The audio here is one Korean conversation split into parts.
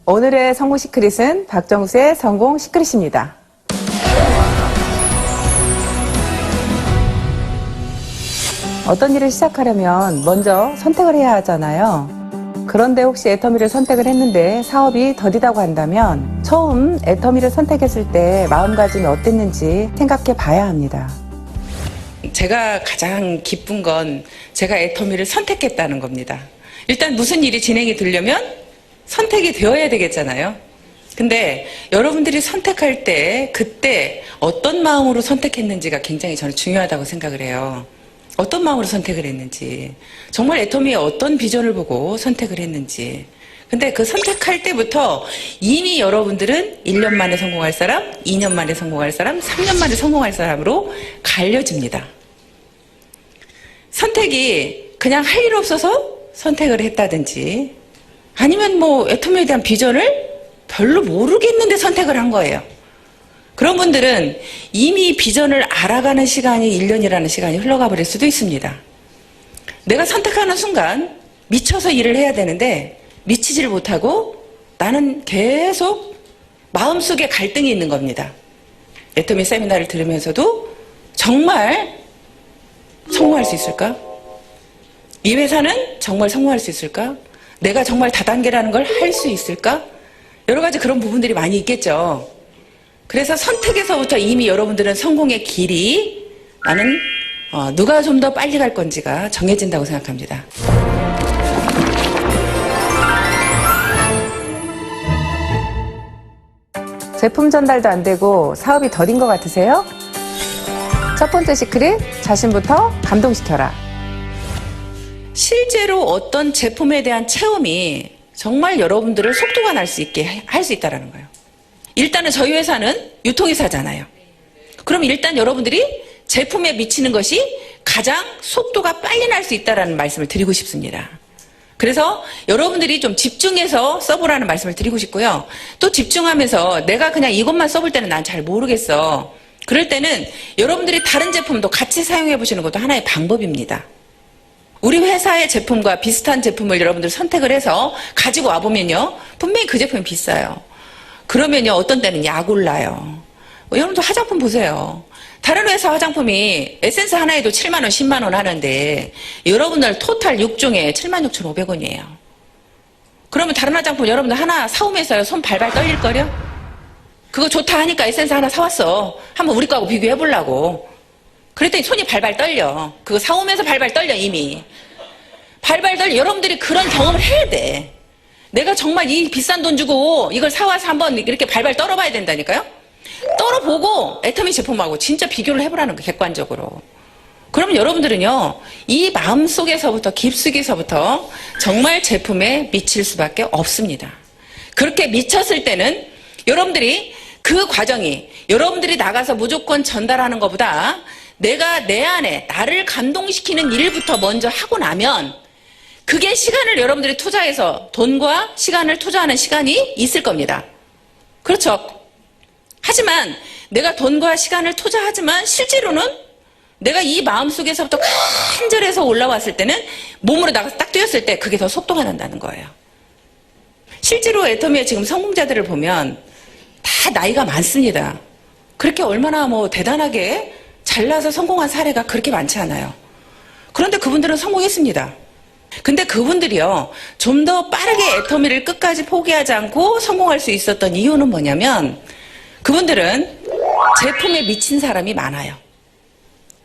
오늘의 성공 시크릿은 박정수의 성공 시크릿입니다. 어떤 일을 시작하려면 먼저 선택을 해야 하잖아요. 그런데 혹시 애터미를 선택을 했는데 사업이 더디다고 한다면 처음 애터미를 선택했을 때 마음가짐이 어땠는지 생각해 봐야 합니다. 제가 가장 기쁜 건 제가 애터미를 선택했다는 겁니다. 일단 무슨 일이 진행이 되려면 선택이 되어야 되겠잖아요. 근데 여러분들이 선택할 때 그때 어떤 마음으로 선택했는지가 굉장히 저는 중요하다고 생각을 해요. 어떤 마음으로 선택을 했는지, 정말 애터미의 어떤 비전을 보고 선택을 했는지. 근데 그 선택할 때부터 이미 여러분들은 1년 만에 성공할 사람, 2년 만에 성공할 사람, 3년 만에 성공할 사람으로 갈려집니다. 선택이 그냥 할 일 없어서 선택을 했다든지 아니면 뭐 애터미에 대한 비전을 별로 모르겠는데 선택을 한 거예요. 그런 분들은 이미 비전을 알아가는 시간이 1년이라는 시간이 흘러가 버릴 수도 있습니다. 내가 선택하는 순간 미쳐서 일을 해야 되는데 미치지를 못하고 나는 계속 마음속에 갈등이 있는 겁니다. 애터미 세미나를 들으면서도 정말 성공할 수 있을까? 이 회사는 정말 성공할 수 있을까? 내가 정말 다단계라는 걸 할 수 있을까? 여러 가지 그런 부분들이 많이 있겠죠. 그래서 선택에서부터 이미 여러분들은 성공의 길이 나는 누가 좀 더 빨리 갈 건지가 정해진다고 생각합니다. 제품 전달도 안 되고 사업이 더딘 것 같으세요? 첫 번째 시크릿, 자신부터 감동시켜라. 실제로 어떤 제품에 대한 체험이 정말 여러분들을 속도가 날 수 있게 할 수 있다는 거예요. 일단은 저희 회사는 유통회사잖아요. 그럼 일단 여러분들이 제품에 미치는 것이 가장 속도가 빨리 날 수 있다는 말씀을 드리고 싶습니다. 그래서 여러분들이 좀 집중해서 써보라는 말씀을 드리고 싶고요. 또 집중하면서 내가 그냥 이것만 써볼 때는 난 잘 모르겠어. 그럴 때는 여러분들이 다른 제품도 같이 사용해 보시는 것도 하나의 방법입니다. 우리 회사의 제품과 비슷한 제품을 여러분들 선택을 해서 가지고 와보면요. 분명히 그 제품이 비싸요. 그러면요. 어떤 때는 약 올라요. 여러분도 화장품 보세요. 다른 회사 화장품이 에센스 하나에도 7만 원, 10만 원 하는데 여러분들 토탈 6종에 76,500원이에요. 그러면 다른 화장품 여러분들 하나 사오면서 손 발발 떨릴걸요? 그거 좋다 하니까 에센스 하나 사왔어. 한번 우리 거하고 비교해보려고. 그랬더니 손이 발발 떨려. 그거 사오면서 발발 떨려 이미. 발발 떨려. 여러분들이 그런 경험을 해야 돼. 내가 정말 이 비싼 돈 주고 이걸 사와서 한번 이렇게 발발 떨어봐야 된다니까요. 떨어보고 애터미 제품하고 진짜 비교를 해보라는 거 객관적으로. 그러면 여러분들은요. 이 마음속에서부터 깊숙이서부터 정말 제품에 미칠 수밖에 없습니다. 그렇게 미쳤을 때는 여러분들이 그 과정이 여러분들이 나가서 무조건 전달하는 것보다 내가 내 안에 나를 감동시키는 일부터 먼저 하고 나면 그게 시간을 여러분들이 투자해서 돈과 시간을 투자하는 시간이 있을 겁니다. 그렇죠. 하지만 내가 돈과 시간을 투자하지만 실제로는 내가 이 마음속에서부터 간절해서 올라왔을 때는 몸으로 나가서 딱 뛰었을 때 그게 더 속도가 난다는 거예요. 실제로 애터미의 지금 성공자들을 보면 다 나이가 많습니다. 그렇게 얼마나 뭐 대단하게 잘나서 성공한 사례가 그렇게 많지 않아요. 그런데 그분들은 성공했습니다. 근데 그분들이요, 좀 더 빠르게 애터미를 끝까지 포기하지 않고 성공할 수 있었던 이유는 뭐냐면 그분들은 제품에 미친 사람이 많아요.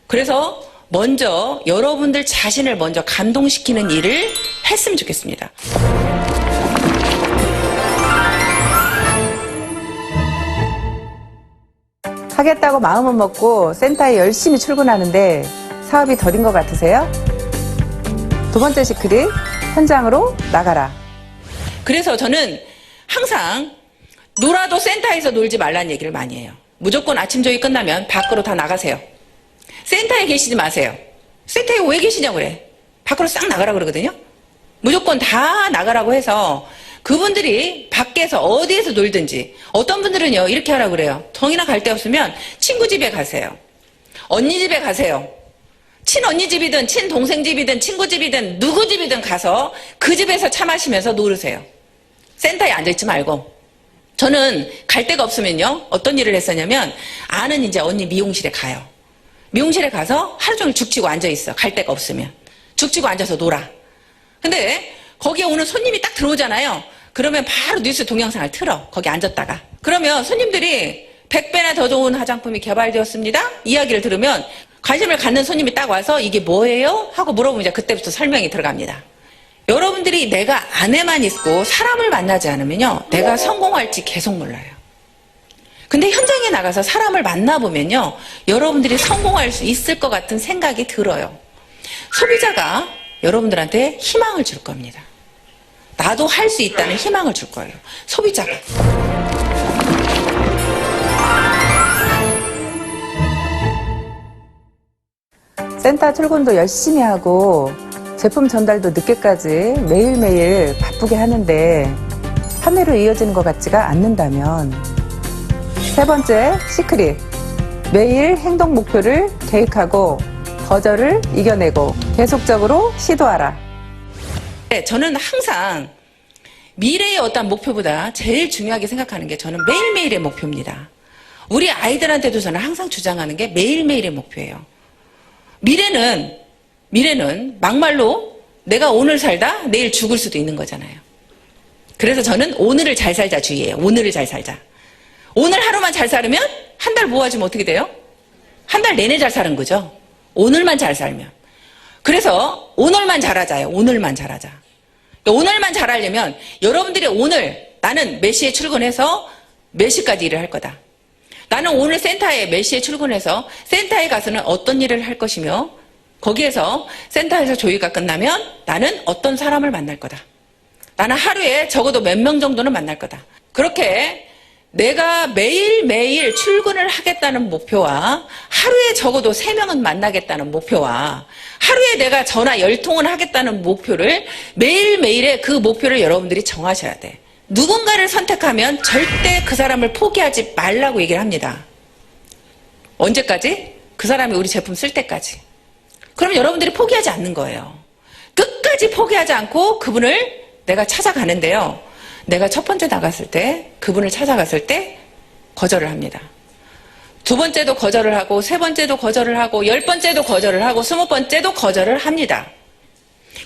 그래서 먼저 여러분들 자신을 먼저 감동시키는 일을 했으면 좋겠습니다. 하겠다고 마음은 먹고 센터에 열심히 출근하는데 사업이 더딘 것 같으세요? 두 번째 시크릿, 현장으로 나가라. 그래서 저는 항상 놀아도 센터에서 놀지 말라는 얘기를 많이 해요. 무조건 아침 조회 끝나면 밖으로 다 나가세요. 센터에 계시지 마세요. 센터에 왜 계시냐고 그래. 밖으로 싹 나가라 그러거든요. 무조건 다 나가라고 해서 그분들이 밖에서 어디에서 놀든지 어떤 분들은요 이렇게 하라고 그래요. 정이나 갈 데 없으면 친구 집에 가세요. 언니 집에 가세요. 친언니 집이든 친동생 집이든 친구 집이든 누구 집이든 가서 그 집에서 차 마시면서 놀으세요. 센터에 앉아있지 말고. 저는 갈 데가 없으면요. 어떤 일을 했었냐면 아는 이제 언니 미용실에 가요. 미용실에 가서 하루 종일 죽치고 앉아있어. 갈 데가 없으면. 죽치고 앉아서 놀아. 근데 거기에 오는 손님이 딱 들어오잖아요. 그러면 바로 뉴스 동영상을 틀어. 거기 앉았다가. 그러면 손님들이 100배나 더 좋은 화장품이 개발되었습니다. 이야기를 들으면 관심을 갖는 손님이 딱 와서 이게 뭐예요? 하고 물어보면 이제 그때부터 설명이 들어갑니다. 여러분들이 내가 안에만 있고 사람을 만나지 않으면요. 내가 성공할지 계속 몰라요. 근데 현장에 나가서 사람을 만나보면요. 여러분들이 성공할 수 있을 것 같은 생각이 들어요. 소비자가 여러분들한테 희망을 줄 겁니다. 나도 할 수 있다는 희망을 줄 거예요. 소비자가. 센터 출근도 열심히 하고 제품 전달도 늦게까지 매일매일 바쁘게 하는데 판매로 이어지는 것 같지가 않는다면, 세 번째 시크릿. 매일 행동 목표를 계획하고 거절을 이겨내고 계속적으로 시도하라. 네, 저는 항상 미래의 어떤 목표보다 제일 중요하게 생각하는 게 저는 매일매일의 목표입니다. 우리 아이들한테도 저는 항상 주장하는 게 매일매일의 목표예요. 미래는 막말로 내가 오늘 살다 내일 죽을 수도 있는 거잖아요. 그래서 저는 오늘을 잘 살자 주의예요. 오늘을 잘 살자. 오늘 하루만 잘 살면 한 달 모아주면 어떻게 돼요? 한 달 내내 잘 사는 거죠. 오늘만 잘 살면. 그래서 오늘만 잘하자요. 오늘만 잘하자. 오늘만 잘하려면 여러분들이 오늘 나는 몇 시에 출근해서 몇 시까지 일을 할 거다. 나는 오늘 센터에 몇 시에 출근해서 센터에 가서는 어떤 일을 할 것이며 거기에서 센터에서 조회가 끝나면 나는 어떤 사람을 만날 거다. 나는 하루에 적어도 몇 명 정도는 만날 거다. 그렇게 내가 매일매일 출근을 하겠다는 목표와 하루에 적어도 3명은 만나겠다는 목표와 하루에 내가 전화 10통은 하겠다는 목표를 매일매일의 그 목표를 여러분들이 정하셔야 돼. 누군가를 선택하면 절대 그 사람을 포기하지 말라고 얘기를 합니다. 언제까지? 그 사람이 우리 제품 쓸 때까지. 그럼 여러분들이 포기하지 않는 거예요. 끝까지 포기하지 않고 그분을 내가 찾아가는데요. 내가 첫 번째 나갔을 때 그분을 찾아갔을 때 거절을 합니다. 두 번째도 거절을 하고 세 번째도 거절을 하고 10번째도 거절을 하고 20번째도 거절을 합니다.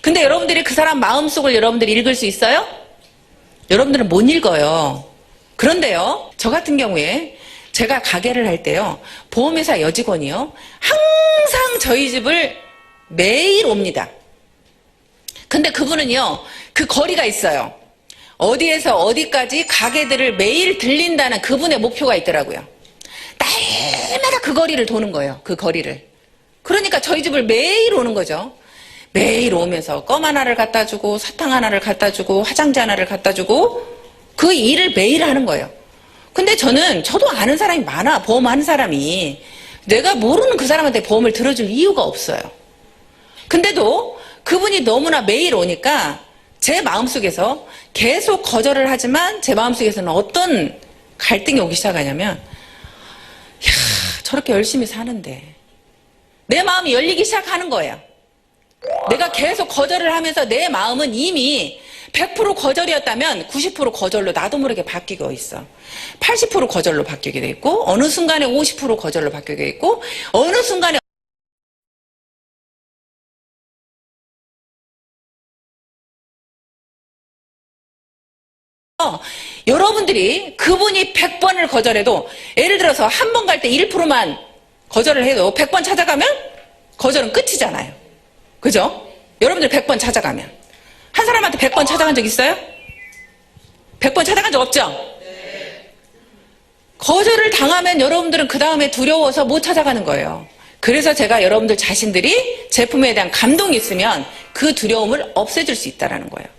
근데 여러분들이 그 사람 마음속을 여러분들이 읽을 수 있어요? 여러분들은 못 읽어요. 그런데요, 저 같은 경우에 제가 가게를 할 때요, 보험회사 여직원이요, 항상 저희 집을 매일 옵니다. 근데 그분은요, 그 거리가 있어요. 어디에서 어디까지 가게들을 매일 들린다는 그분의 목표가 있더라고요. 날마다 그 거리를 도는 거예요. 그 거리를. 그러니까 저희 집을 매일 오는 거죠. 매일 오면서 껌 하나를 갖다 주고 사탕 하나를 갖다 주고 화장지 하나를 갖다 주고 그 일을 매일 하는 거예요. 근데 저도 아는 사람이 많아. 보험하는 사람이. 내가 모르는 그 사람한테 보험을 들어줄 이유가 없어요. 근데도 그분이 너무나 매일 오니까 제 마음속에서 계속 거절을 하지만 제 마음속에서는 어떤 갈등이 오기 시작하냐면, 야, 저렇게 열심히 사는데 내 마음이 열리기 시작하는 거예요. 내가 계속 거절을 하면서 내 마음은 이미 100% 거절이었다면 90% 거절로 나도 모르게 바뀌고 있어. 80% 거절로 바뀌게 돼 있고 어느 순간에 50% 거절로 바뀌게 돼 있고 어느 순간에 여러분들이 그분이 100번을 거절해도, 예를 들어서 한 번 갈 때 1%만 거절을 해도 100번 찾아가면 거절은 끝이잖아요. 그죠? 여러분들 100번 찾아가면. 한 사람한테 100번 찾아간 적 있어요? 100번 찾아간 적 없죠? 네. 거절을 당하면 여러분들은 그 다음에 두려워서 못 찾아가는 거예요. 그래서 제가 여러분들 자신들이 제품에 대한 감동이 있으면 그 두려움을 없애줄 수 있다는 거예요.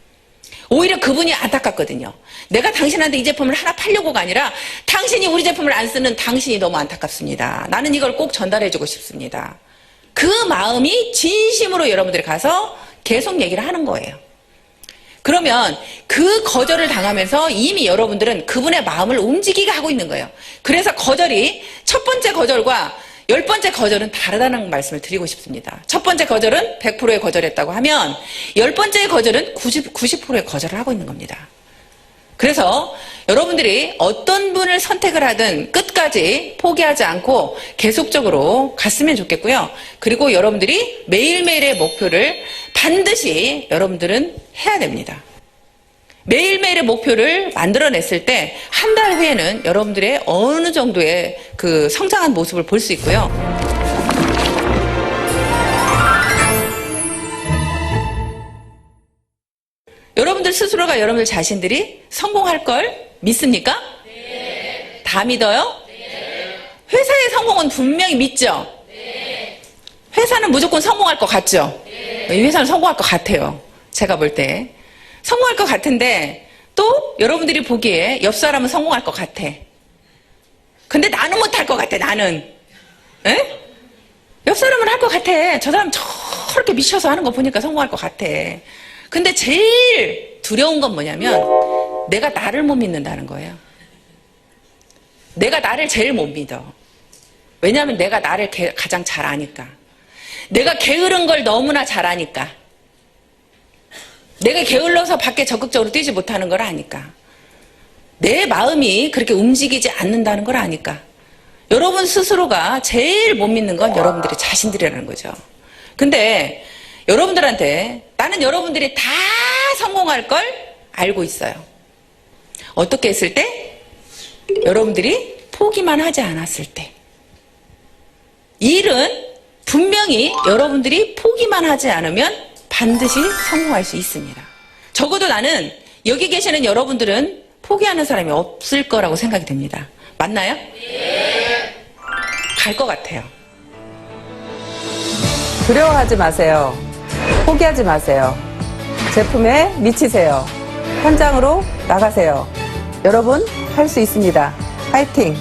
오히려 그분이 안타깝거든요. 내가 당신한테 이 제품을 하나 팔려고가 아니라 당신이 우리 제품을 안 쓰는 당신이 너무 안타깝습니다. 나는 이걸 꼭 전달해주고 싶습니다. 그 마음이 진심으로 여러분들이 가서 계속 얘기를 하는 거예요. 그러면 그 거절을 당하면서 이미 여러분들은 그분의 마음을 움직이게 하고 있는 거예요. 그래서 거절이 첫 번째 거절과 10번째 거절은 다르다는 말씀을 드리고 싶습니다. 첫 번째 거절은 100%의 거절했다고 하면 10번째의 거절은 90%의 거절을 하고 있는 겁니다. 그래서 여러분들이 어떤 분을 선택을 하든 끝까지 포기하지 않고 계속적으로 갔으면 좋겠고요. 그리고 여러분들이 매일매일의 목표를 반드시 여러분들은 해야 됩니다. 매일매일의 목표를 만들어냈을 때 한 달 후에는 여러분들의 어느 정도의 그 성장한 모습을 볼 수 있고요. 여러분들 스스로가 여러분들 자신들이 성공할 걸 믿습니까? 네. 다 믿어요? 네. 회사의 성공은 분명히 믿죠? 네. 회사는 무조건 성공할 것 같죠? 네. 이 회사는 성공할 것 같아요. 제가 볼 때. 성공할 것 같은데 또 여러분들이 보기에 옆 사람은 성공할 것 같아. 근데 나는 못할 것 같아, 나는. 에? 옆 사람은 할 것 같아. 저 사람 저렇게 미쳐서 하는 거 보니까 성공할 것 같아. 근데 제일 두려운 건 뭐냐면 내가 나를 못 믿는다는 거예요. 내가 나를 제일 못 믿어. 왜냐하면 내가 나를 가장 잘 아니까. 내가 게으른 걸 너무나 잘 아니까. 내가 게을러서 밖에 적극적으로 뛰지 못하는 걸 아니까. 내 마음이 그렇게 움직이지 않는다는 걸 아니까. 여러분 스스로가 제일 못 믿는 건 여러분들의 자신들이라는 거죠. 근데 여러분들한테 나는 여러분들이 다 성공할 걸 알고 있어요. 어떻게 했을 때? 여러분들이 포기만 하지 않았을 때. 일은 분명히 여러분들이 포기만 하지 않으면 반드시 성공할 수 있습니다. 적어도 나는 여기 계시는 여러분들은 포기하는 사람이 없을 거라고 생각이 됩니다. 맞나요? 네. 갈 것 같아요. 두려워하지 마세요. 포기하지 마세요. 제품에 미치세요. 현장으로 나가세요. 여러분, 할 수 있습니다. 파이팅!